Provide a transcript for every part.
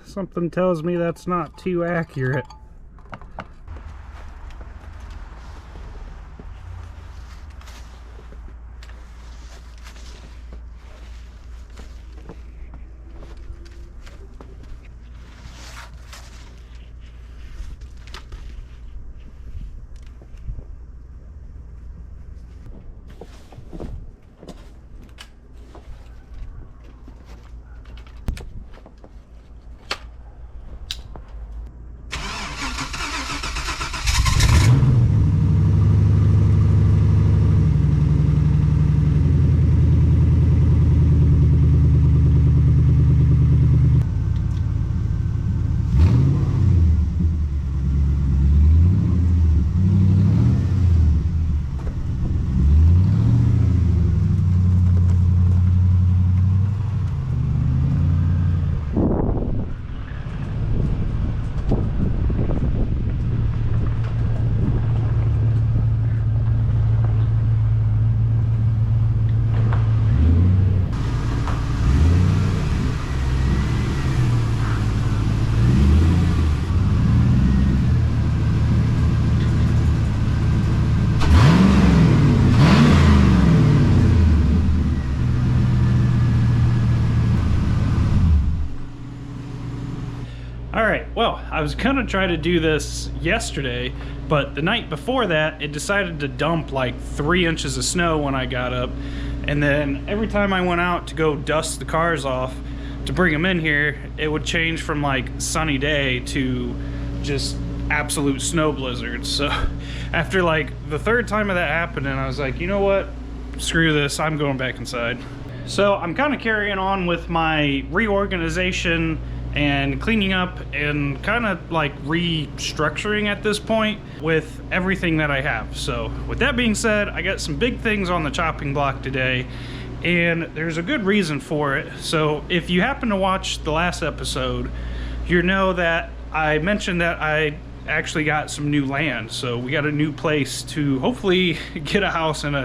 something tells me that's not too accurate. Alright, well, I was gonna try to do this yesterday, but the night before that, it decided to dump like 3 inches of snow when I got up. And then every time I went out to go dust the cars off to bring them in here, it would change from like sunny day to just absolute snow blizzards. So after like the 3rd time of that happening, I was like, you know what? Screw this, I'm going back inside. So I'm kind of carrying on with my reorganization and cleaning up and kind of like restructuring at this point with everything that I have. So with that being said, I got some big things on the chopping block today, and there's a good reason for it. So if you happen to watch the last episode, you know that I mentioned that I actually got some new land. So we got a new place to hopefully get a house and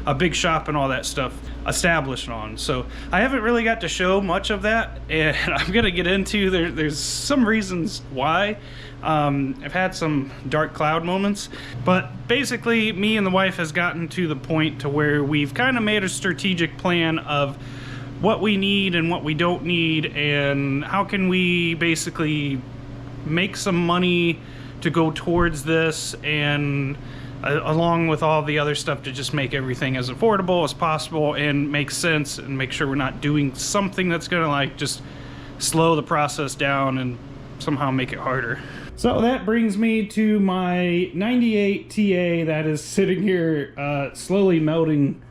a big shop and all that stuff established on. So I haven't really got to show much of that, and I'm gonna get into there's some reasons why. I've had some dark cloud moments, but basically me and the wife has gotten to the point to where we've kind of made a strategic plan of what we need and what we don't need, and how can we basically make some money to go towards this, and along with all the other stuff to just make everything as affordable as possible and make sense, and make sure we're not doing something that's gonna like just slow the process down and somehow make it harder. So that brings me to my 98 TA that is sitting here slowly melting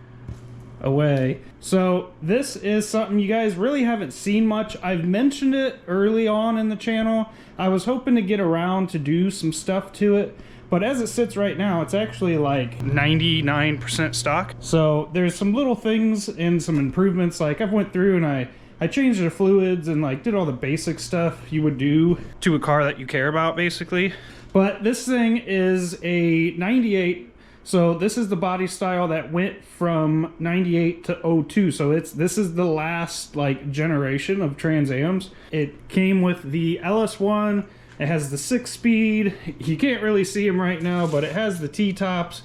away. So this is something you guys really haven't seen much. I've mentioned it early on in the channel. I was hoping to get around to do some stuff to it, but as it sits right now, it's actually like 99% stock. So there's some little things and some improvements. Like I've went through and I changed the fluids and like did all the basic stuff you would do to a car that you care about, basically. But this thing is a 98. So this is the body style that went from 98 to 02. So this is the last like generation of Trans Ams. It came with the LS1. It has the 6-speed. You can't really see them right now, but it has the T-tops.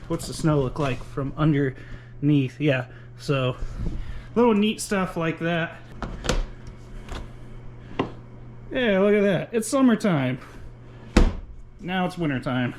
What's the snow look like from underneath? Yeah, so little neat stuff like that. Yeah, look at that. It's summertime. Now it's wintertime.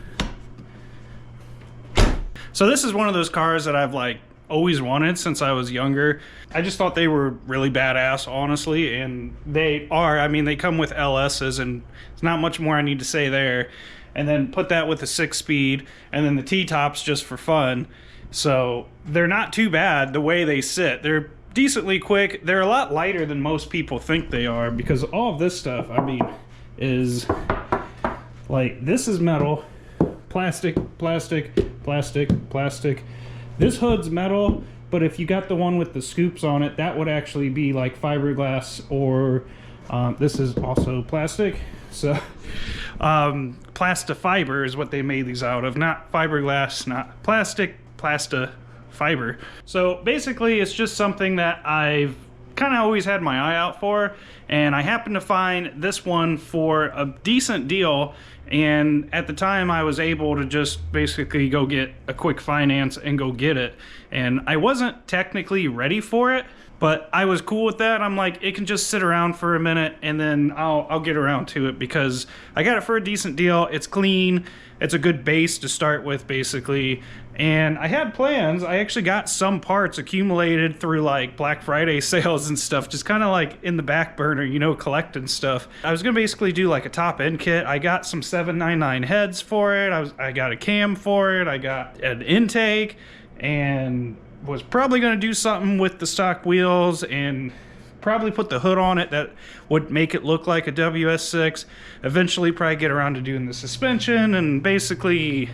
So this is one of those cars that I've like always wanted since I was younger. I just thought they were really badass, honestly, and they are. I mean, they come with LSs, and it's not much more I need to say there. And then put that with the 6-speed, and then the T-tops just for fun. So they're not too bad the way they sit. They're decently quick. They're a lot lighter than most people think they are, because all of this stuff, I mean, is like, this is metal, plastic, plastic, plastic, plastic. This hood's metal, but if you got the one with the scoops on it, that would actually be like fiberglass, or this is also plastic. So plastifiber is what they made these out of, not fiberglass, not plastic, plastifiber. So basically it's just something that I've kind of always had my eye out for, and I happened to find this one for a decent deal. And at the time I was able to just basically go get a quick finance and go get it. And I wasn't technically ready for it, but I was cool with that. I'm like, it can just sit around for a minute and then I'll get around to it, because I got it for a decent deal. It's clean. It's a good base to start with, basically. And I had plans. I actually got some parts accumulated through like Black Friday sales and stuff, just kind of like in the back burner, you know, collecting stuff. I was gonna basically do like a top end kit. I got some 799 heads for it. I got a cam for it. I got an intake, and was probably gonna do something with the stock wheels and probably put the hood on it that would make it look like a WS6. Eventually probably get around to doing the suspension and basically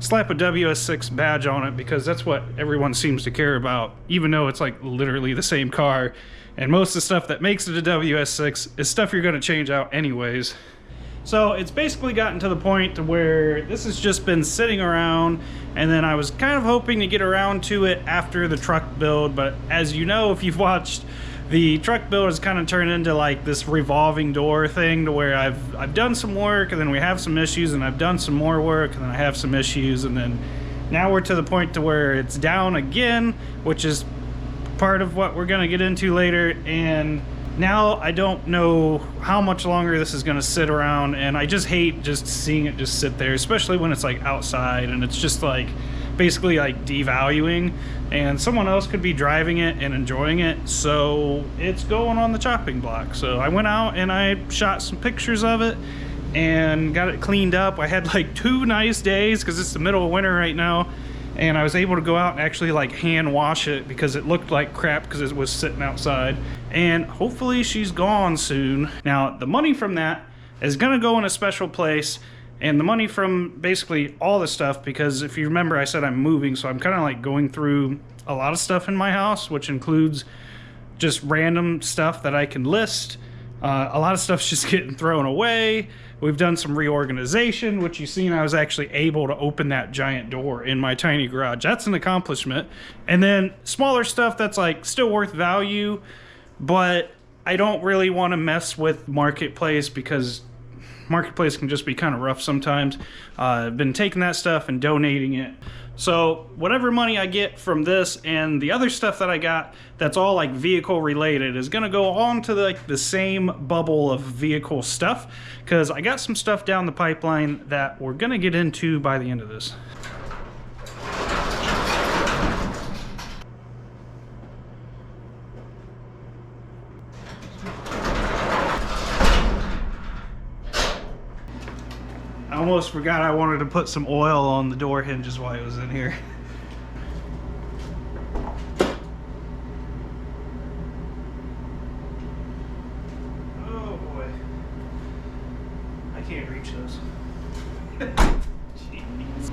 slap a WS6 badge on it, because that's what everyone seems to care about, even though it's like literally the same car. And most of the stuff that makes it a WS6 is stuff you're going to change out anyways. So it's basically gotten to the point to where this has just been sitting around, and then I was kind of hoping to get around to it after the truck build. But as you know, if you've watched, the truck build has kind of turned into like this revolving door thing, to where I've done some work, and then we have some issues, and I've done some more work, and then I have some issues, and then now we're to the point to where it's down again, which is part of what we're going to get into later. And now I don't know how much longer this is going to sit around, and I just hate just seeing it just sit there, especially when it's like outside and it's just like basically like devaluing, and someone else could be driving it and enjoying it. So it's going on the chopping block. So I went out and I shot some pictures of it and got it cleaned up. I had like 2 nice days, because it's the middle of winter right now, and I was able to go out and actually like hand wash it, because it looked like crap because it was sitting outside. And hopefully she's gone soon. Now the money from that is gonna go in a special place, and the money from basically all the stuff, because if you remember, I said I'm moving, so I'm kind of like going through a lot of stuff in my house, which includes just random stuff that I can list. A lot of stuff's just getting thrown away. We've done some reorganization, which you've seen. I was actually able to open that giant door in my tiny garage. That's an accomplishment. And then smaller stuff that's like still worth value, but I don't really want to mess with Marketplace, because Marketplace can just be kind of rough sometimes. I've been taking that stuff and donating it. So whatever money I get from this and the other stuff that I got that's all like vehicle related is gonna go on to like the same bubble of vehicle stuff, because I got some stuff down the pipeline that we're gonna get into by the end of this. I almost forgot I wanted to put some oil on the door hinges while I was in here. Oh boy. I can't reach those. Jeez.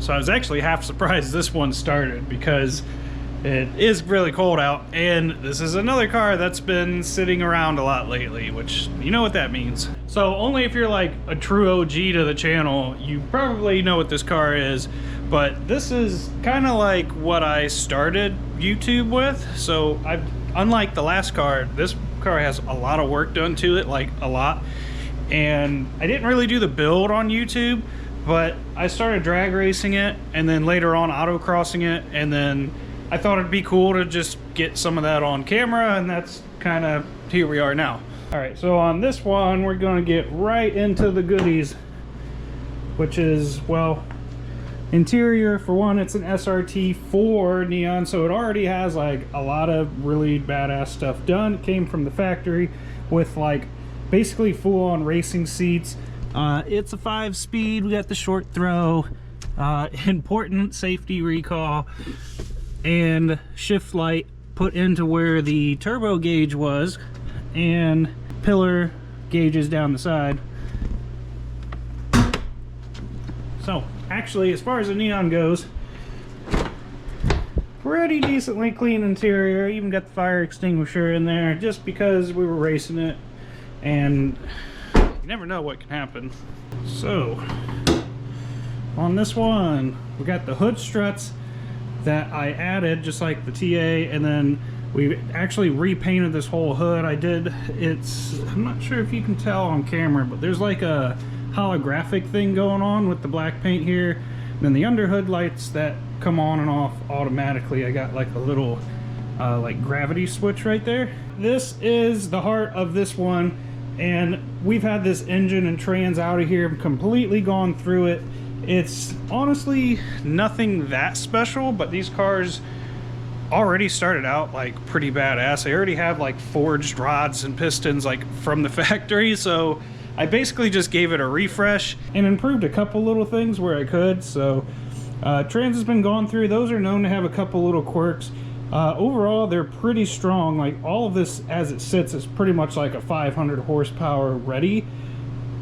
So I was actually half surprised this one started because it is really cold out, and this is another car that's been sitting around a lot lately, which you know what that means. So only if you're like a true OG to the channel, you probably know what this car is, but this is kind of like what I started YouTube with. So unlike the last car, this car has a lot of work done to it, like a lot. And I didn't really do the build on YouTube, but I started drag racing it and then later on autocrossing it, and then I thought it'd be cool to just get some of that on camera, and that's kind of here we are now. All right, so on this one, we're gonna get right into the goodies, which is, well, interior. For one, it's an SRT4 Neon, so it already has like a lot of really badass stuff done. It came from the factory with like basically full-on racing seats. It's a 5-speed. We got the short throw, important safety recall, and shift light put into where the turbo gauge was, and pillar gauges down the side. So actually, as far as the Neon goes, pretty decently clean interior. Even got the fire extinguisher in there just because we were racing it, and you never know what can happen. So on this one, we got the hood struts that I added just like the TA, and then we actually repainted this whole hood. I'm not sure if you can tell on camera, but there's like a holographic thing going on with the black paint here, and then the underhood lights that come on and off automatically. I got like a little like gravity switch right there. This is the heart of this one, and we've had this engine and trans out of here, completely gone through it. It's honestly nothing that special, but these cars already started out like pretty badass. They already have like forged rods and pistons like from the factory, so I basically just gave it a refresh and improved a couple little things where I could. So trans has been gone through. Those are known to have a couple little quirks. Overall, they're pretty strong. Like all of this as it sits is pretty much like a 500 horsepower ready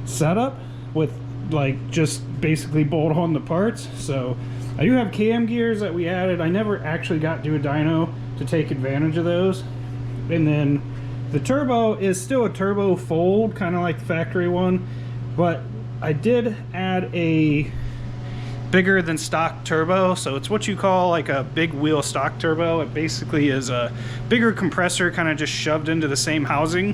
setup with like just basically bolt on the parts. So I do have cam gears that we added. I never actually got to a dyno to take advantage of those. And then the turbo is still a turbo fold, kind of like the factory one, but I did add a bigger than stock turbo. So it's what you call like a big wheel stock turbo. It basically is a bigger compressor kind of just shoved into the same housing.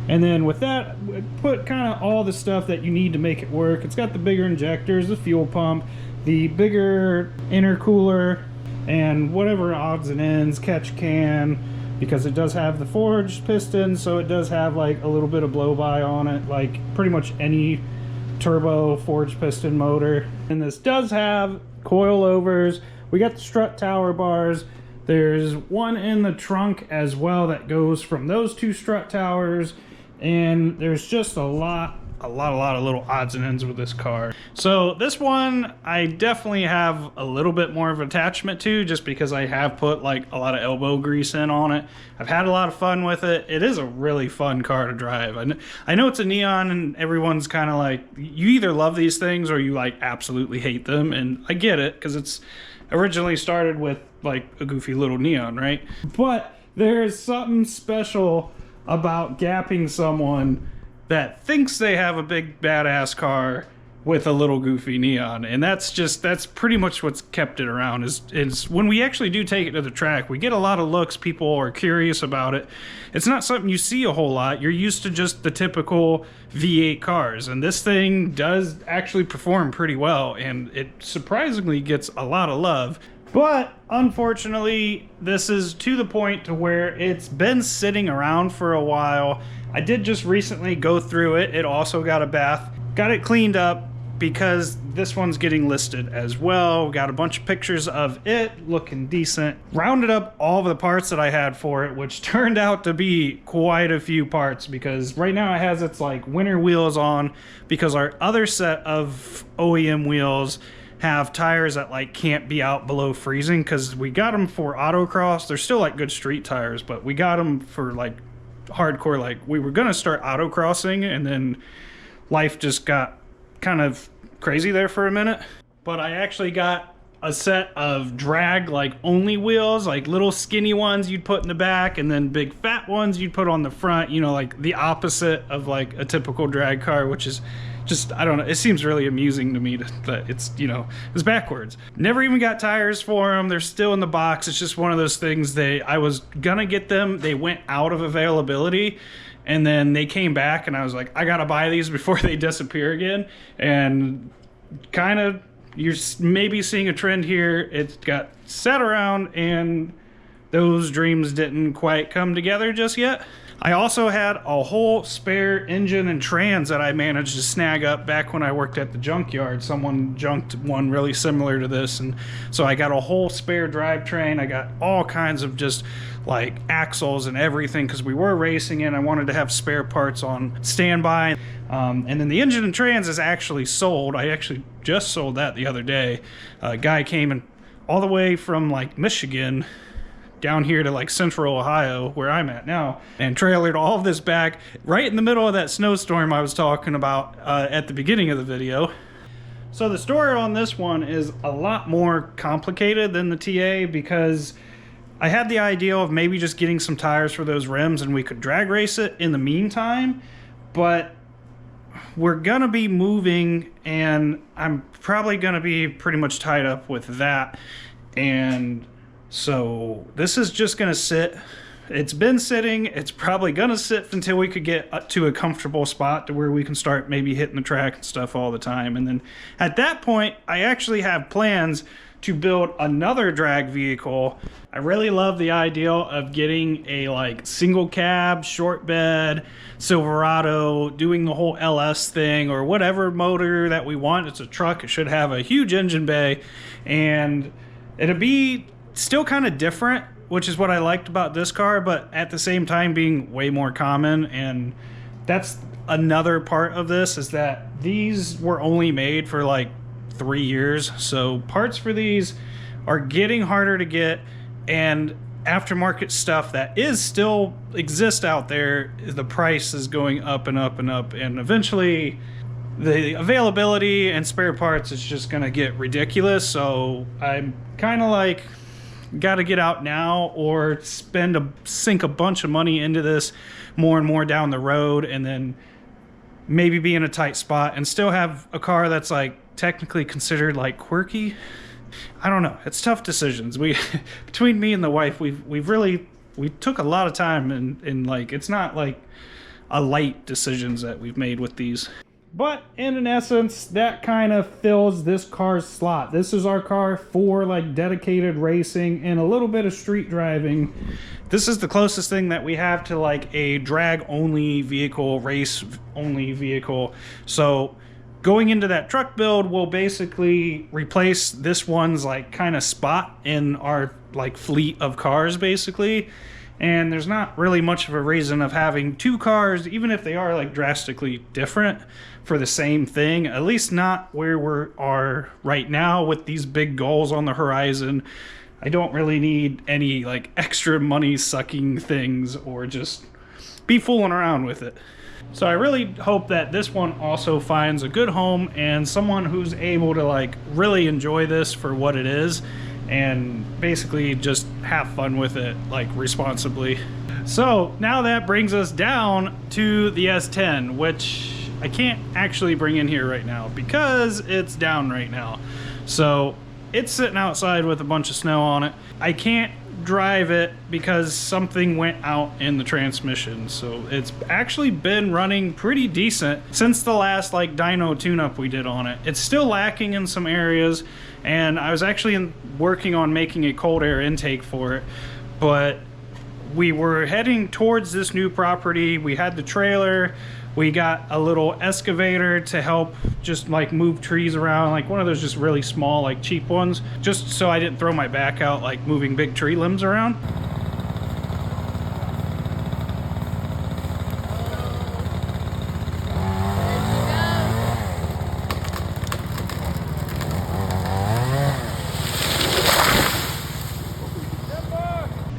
And then with that, put kind of all the stuff that you need to make it work. It's got the bigger injectors, the fuel pump, the bigger intercooler, and whatever odds and ends, catch can, because it does have the forged piston, so it does have like a little bit of blow-by on it, like pretty much any turbo forged piston motor. And this does have coilovers. We got the strut tower bars. There's one in the trunk as well that goes from those two strut towers, and there's just a lot of little odds and ends with this car. So this one I definitely have a little bit more of an attachment to, just because I have put like a lot of elbow grease in on it. I've had a lot of fun with it. It is a really fun car to drive. I know it's a Neon, and everyone's kind of like, you either love these things or you like absolutely hate them, and I get it because it's originally started with like a goofy little Neon, right? But there's something special about gapping someone that thinks they have a big badass car with a little goofy Neon, and that's pretty much what's kept it around. Is when we actually do take it to the track, we get a lot of looks. People are curious about it. It's not something you see a whole lot. You're used to just the typical V8 cars, and this thing does actually perform pretty well, and it surprisingly gets a lot of love. But unfortunately, this is to the point to where it's been sitting around for a while. I did just recently go through it. It also got a bath, got it cleaned up, because this one's getting listed as well. Got a bunch of pictures of it looking decent. Rounded up all of the parts that I had for it, which turned out to be quite a few parts, because right now it has its like winter wheels on, because our other set of OEM wheels have tires that like can't be out below freezing, because we got them for autocross. They're still like good street tires, but we got them for like hardcore. Like we were gonna start autocrossing, and then life just got kind of crazy there for a minute. but I actually got a set of drag like only wheels, like little skinny ones you'd put in the back, and then big fat ones you'd put on the front, you know, like the opposite of like a typical drag car, which is just, I don't know, it seems really amusing to me that it's, you know, it's backwards. Never even got tires for them. They're still in the box. It's just one of those things. I was gonna get them, they went out of availability, and then they came back, and I was like, I gotta buy these before they disappear again. And kind of, you're maybe seeing a trend here. It got set around, and those dreams didn't quite come together just yet. I also had a whole spare engine and trans that I managed to snag up back when I worked at the junkyard. Someone junked one really similar to this, and so I got a whole spare drivetrain. I got all kinds of just like axles and everything, because we were racing it. I wanted to have spare parts on standby. And then the engine and trans is actually sold. I actually just sold that the other day. A guy came in all the way from like Michigan down here to like central Ohio, where I'm at now, and trailered all of this back right in the middle of that snowstorm I was talking about at the beginning of the video. So the story on this one is a lot more complicated than the TA, because I had the idea of maybe just getting some tires for those rims and we could drag race it in the meantime, but we're gonna be moving, and I'm probably gonna be pretty much tied up with that. And so this is just gonna sit. It's been sitting. It's probably gonna sit until we could get to a comfortable spot to where we can start maybe hitting the track and stuff all the time. And then at that point, I actually have plans to build another drag vehicle. I really love the idea of getting a like single cab, short bed Silverado, doing the whole LS thing, or whatever motor that we want. It's a truck. It should have a huge engine bay, and it'll be still kind of different, which is what I liked about this car, but at the same time being way more common. And that's another part of this, is that these were only made for like 3 years, so parts for these are getting harder to get, and aftermarket stuff that is still exists out there, the price is going up and up and up, and eventually the availability and spare parts is just gonna get ridiculous. So I'm kind of like, gotta get out now, or sink a bunch of money into this more and more down the road, and then maybe be in a tight spot and still have a car that's like technically considered like quirky. I don't know. It's tough decisions. We between me and the wife, we took a lot of time, and like, it's not like a light decisions that we've made with these. But in essence, that kind of fills this car's slot. This is our car for like dedicated racing and a little bit of street driving. This is the closest thing that we have to like a drag only vehicle, race only vehicle. So going into that truck build, we'll basically replace this one's like kind of spot in our like fleet of cars basically. And there's not really much of a reason of having two cars, even if they are like drastically different, for the same thing. At least not where we are right now with these big goals on the horizon. I don't really need any like extra money sucking things, or just be fooling around with it. So I really hope that this one also finds a good home, and someone who's able to like really enjoy this for what it is, and basically just have fun with it like responsibly. So now that brings us down to the S10, which I can't actually bring in here right now because it's down right now. So it's sitting outside with a bunch of snow on it. I can't drive it because something went out in the transmission. So it's actually been running pretty decent since the last like dyno tune-up we did on it. It's still lacking in some areas, and I was actually working on making a cold air intake for it, but we were heading towards this new property. We had the trailer, we got a little excavator to help just like move trees around, like one of those just really small like cheap ones, just so I didn't throw my back out like moving big tree limbs around.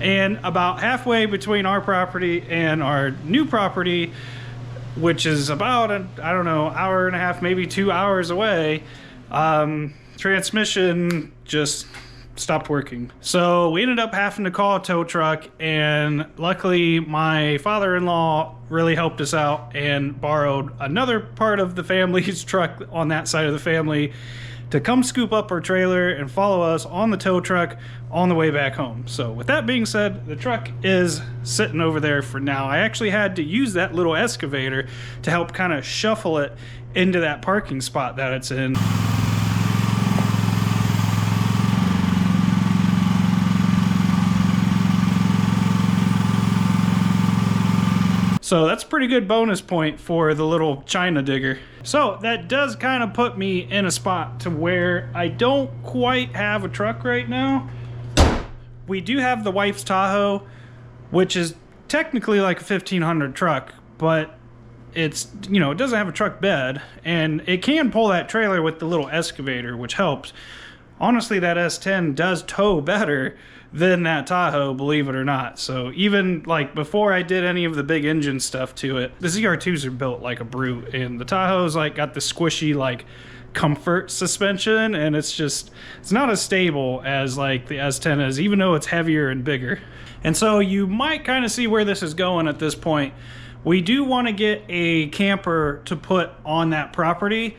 And about halfway between our property and our new property, which is about, I don't know, hour and a half, maybe 2 hours away, Transmission just stopped working. So we ended up having to call a tow truck, and luckily my father-in-law really helped us out and borrowed another part of the family's truck on that side of the family to come scoop up our trailer and follow us on the tow truck on the way back home. So with that being said, the truck is sitting over there for now. I actually had to use that little excavator to help kind of shuffle it into that parking spot that it's in. So that's a pretty good bonus point for the little China digger. So that does kind of put me in a spot to where I don't quite have a truck right now. We do have the wife's Tahoe, which is technically like a 1500 truck, but it's, you know, it doesn't have a truck bed, and it can pull that trailer with the little excavator, which helps. Honestly, that S10 does tow better than that Tahoe, believe it or not. So even like before I did any of the big engine stuff to it, the ZR2s are built like a brute, and the Tahoe's like got the squishy like comfort suspension, and it's not as stable as like the S10 is, even though it's heavier and bigger. And so you might kind of see where this is going at this point. We do want to get a camper to put on that property,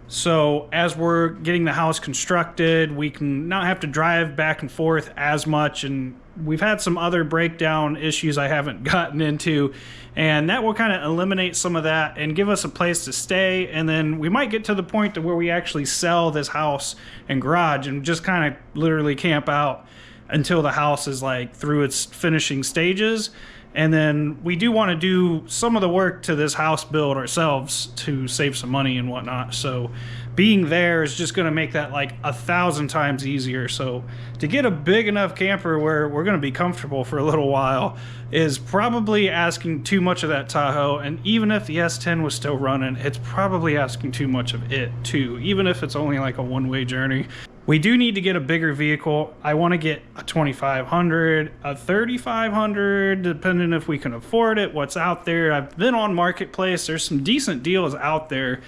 so as we're getting the house constructed, we can not have to drive back and forth as much, and we've had some other breakdown issues I haven't gotten into, and that will kind of eliminate some of that and give us a place to stay. And then we might get to the point to where we actually sell this house and garage and just kind of literally camp out until the house is like through its finishing stages. And then we do want to do some of the work to this house build ourselves to save some money and whatnot. So being there is just going to make that like 1,000 times easier. So to get a big enough camper where we're going to be comfortable for a little while is probably asking too much of that Tahoe. And even if the S10 was still running, it's probably asking too much of it too, even if it's only like a one-way journey. We do need to get a bigger vehicle. I want to get a 2500, a 3500, depending if we can afford it, what's out there. I've been on Marketplace. There's some decent deals out there.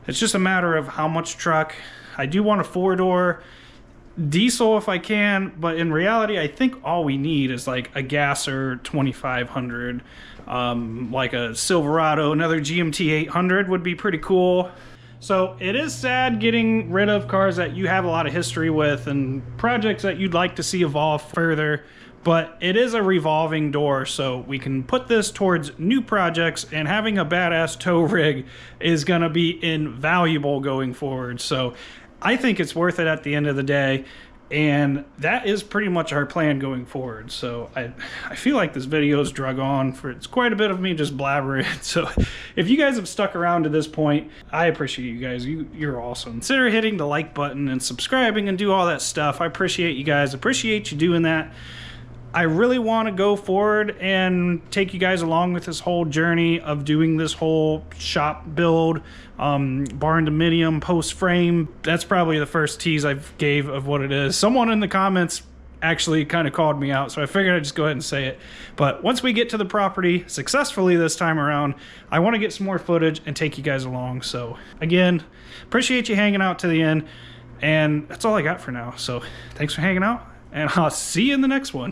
It's just a matter of how much truck. I do want a 4-door diesel if I can, but in reality, I think all we need is like a gasser 2500, like a Silverado. Another GMT 800 would be pretty cool. So it is sad getting rid of cars that you have a lot of history with and projects that you'd like to see evolve further, but it is a revolving door, so we can put this towards new projects, and having a badass tow rig is gonna be invaluable going forward. So I think it's worth it at the end of the day, and that is pretty much our plan going forward. So I feel like this video is drug on for, it's quite a bit of me just blabbering. So if you guys have stuck around to this point, I appreciate you guys. You're awesome. Consider hitting the like button and subscribing and do all that stuff. I appreciate you guys. Appreciate you doing that. I really want to go forward and take you guys along with this whole journey of doing this whole shop build, barn dominium, post frame. That's probably the first tease I gave of what it is. Someone in the comments actually kind of called me out, so I figured I'd just go ahead and say it. But once we get to the property successfully this time around, I want to get some more footage and take you guys along. So again, appreciate you hanging out to the end, and that's all I got for now. So thanks for hanging out, and I'll see you in the next one.